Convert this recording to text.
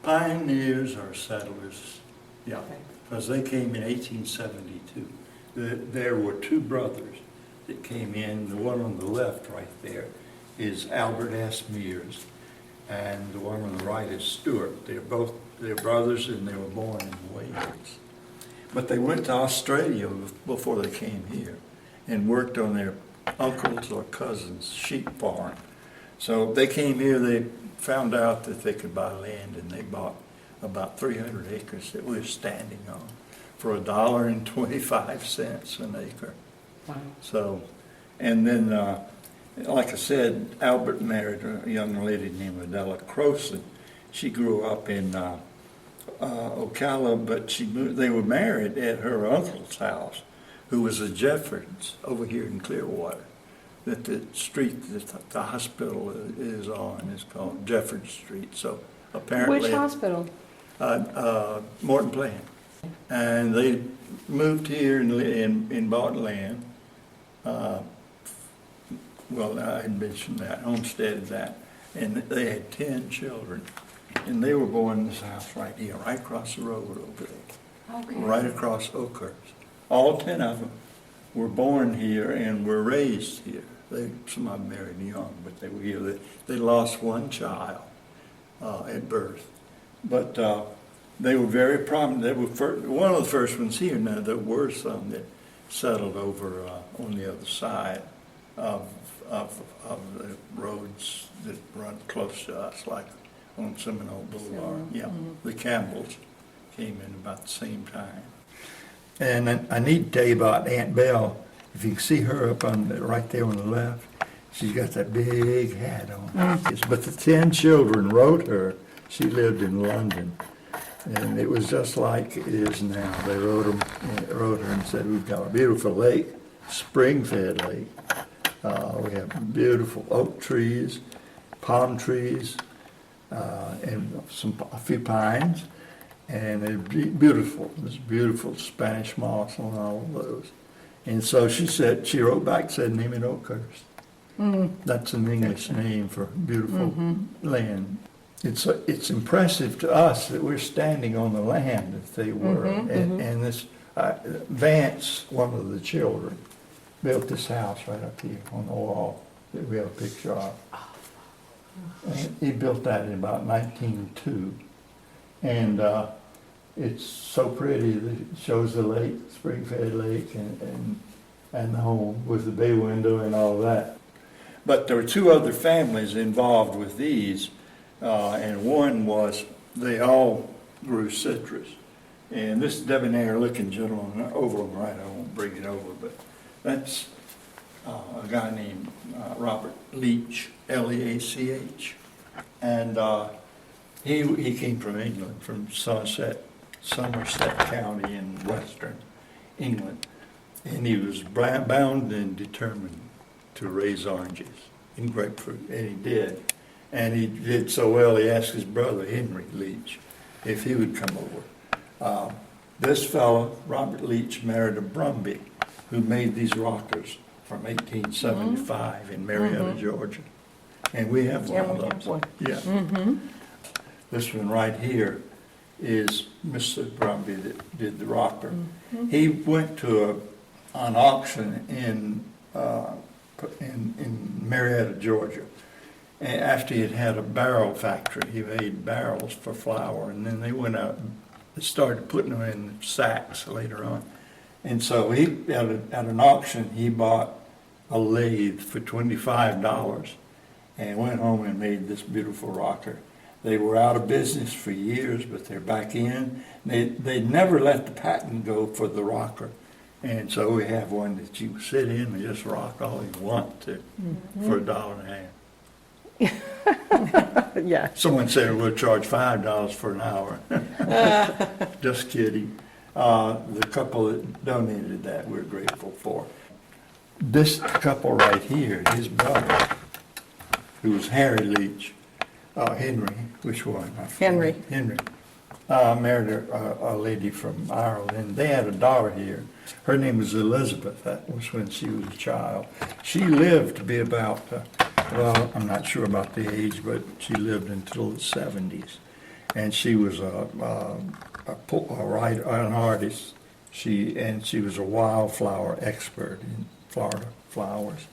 Pioneers are settlers, yeah, Okay. because they came in 1872. There were two brothers that came in. The one on the left right there is Albert S. Mears, and the one on the right is Stewart. They're brothers, and they were born in Wales. But they went to Australia before they came here and worked on their uncles or cousins' sheep farm. So they came here, they found out that they could buy land, and they bought about 300 acres that we're standing on for $1.25 an acre. Wow. So, and then, like I said, Albert married a young lady named Adela Crowson. She grew up in Ocala, but they were married at her uncle's house, who was a Jeffords over here in Clearwater. That the street that the hospital is on is called Jeffords Street. So apparently, Which hospital? Morton Plain, and they moved here and bought land. Well, I had mentioned that, homesteaded that, and they had 10 children, and they were born in this house right here, right across the road over there, Okay. right across Oakhurst. All 10 of them were born here and were raised here. Some of them married young, but they were here. They lost one child at birth, but they were very prominent. They were one of the first ones here. Now there were some that settled over on the other side of the roads that run close to us, like on Seminole Boulevard. Yeah, the Campbells came in about the same time. And I need to tell you about Aunt Belle. If you can see her up on right there on the left, she's got that big hat on. But the 10 children wrote her. She lived in London, and it was just like it is now. They wrote her and said, "We've got a beautiful lake, spring-fed lake. We have beautiful oak trees, palm trees, and a few pines, and they're beautiful. There's beautiful Spanish moss on all of those." And so she wrote back, said, "Name it Oakhurst." That's an English name for beautiful land. It's impressive to us that we're standing on the land that they were. And this Vance, one of the children, built this house right up here on the wall that we have a picture of. And he built that in about 1902. And it's so pretty that it shows the lake, spring-fed lake, and the home with the bay window and all that. But there were two other families involved with these, and one was they all grew citrus. And this debonair-looking gentleman over on the right, I won't bring it over, but that's a guy named Robert Leach, Leach, and he came from England, from Somerset County in western England, and he was bound and determined to raise oranges and grapefruit, and he did. And he did so well, he asked his brother, Henry Leach, if he would come over. This fellow, Robert Leach, married a Brumby, who made these rockers from 1875 in Marietta, Georgia. And we have one of those. One. Yeah. This one right here is Mr. Brumby that did the rocker. He went to an auction in Marietta, Georgia. And after he had a barrel factory, he made barrels for flour, and then they went out and started putting them in sacks later on. And so he, at an auction, he bought a lathe for $25 and went home and made this beautiful rocker. They were out of business for years, but they're back in. They never let the patent go for the rocker. And so we have one that you sit in and just rock all you want to for $1.50. Yeah. Someone said we'll charge $5 for an hour. Just kidding. The couple that donated that we're grateful for. This couple right here, his brother, who was Harry Leach, Henry, which one? Henry. Henry. Married a lady from Ireland, and they had a daughter here. Her name was Elizabeth. That was when she was a child. She lived to be about, well, I'm not sure about the age, but she lived until the 70s. and she was a writer, an artist. She was a wildflower expert in Florida flowers.